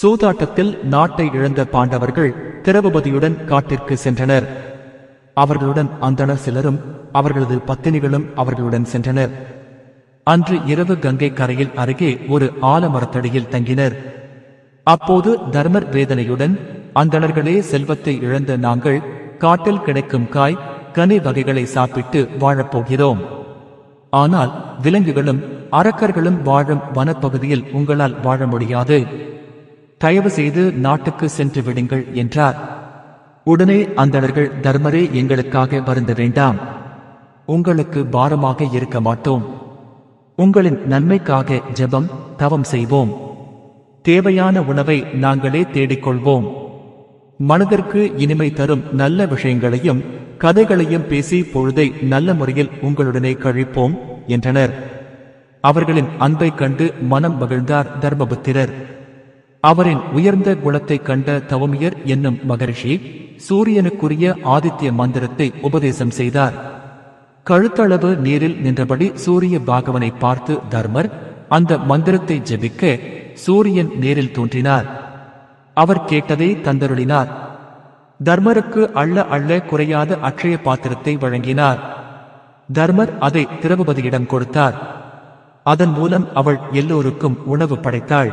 சூதாட்டத்தில் நாட்டை இழந்த பாண்டவர்கள் திரௌபதியுடன் காட்டிற்கு சென்றனர். அவர்களுடன் அந்தணர் சிலரும் அவர்களது பத்தினிகளும் அவர்களுடன் சென்றனர். அன்று இரவு கங்கை கரையில் அருகே ஒரு ஆலமரத்தடியில் தங்கினர். அப்போது தர்மர் வேதனையுடன், அந்தணர்களே, செல்வத்தை இழந்த நாங்கள் காட்டில் கிடைக்கும் காய் கனி வகைகளை சாப்பிட்டு வாழப்போகிறோம். ஆனால் விலங்குகளும் அரக்கர்களும் வாழும் வனப்பகுதியில் உங்களால் வாழ முடியாது. தயவு செய்து நாட்டுக்கு சென்று விடுங்கள் என்றார். உடனே அந்தணர்கள், தர்மரே, எங்களுக்காக வருந்த வேண்டாம். உங்களுக்கு பாரமாக இருக்க மாட்டோம். உங்களின் நன்மைக்காக ஜெபம் தவம் செய்வோம். தேவையான உணவை நாங்களே தேடிக்கொள்வோம். மனதிற்கு இனிமை தரும் நல்ல விஷயங்களையும் கதைகளையும் பேசி பொழுதை நல்ல முறையில் உங்களுடனே கழிப்போம் என்றனர். அவர்களின் அன்பை கண்டு மனம் மகிழ்ந்தார் தர்மபுத்திரர். அவரின் உயர்ந்த குணத்தை கண்ட தவமியர் என்னும் மகரிஷி சூரியனுக்குரிய ஆதித்ய மந்திரத்தை உபதேசம் செய்தார். கழுத்தளவு நீரில் நின்றபடி சூரிய பாகவனை பார்த்து தர்மர் அந்த மந்திரத்தை ஜெபிக்க சூரியன் நேரில் தோன்றினார். அவர் கேட்டதை தந்தருளினார். தர்மருக்கு அள்ள அள்ள குறையாத அக்ஷய பாத்திரத்தை வழங்கினார். தர்மர் அதை திரௌபதியிடம் கொடுத்தார். அதன் மூலம் அவள் எல்லோருக்கும் உணவு படைத்தாள்.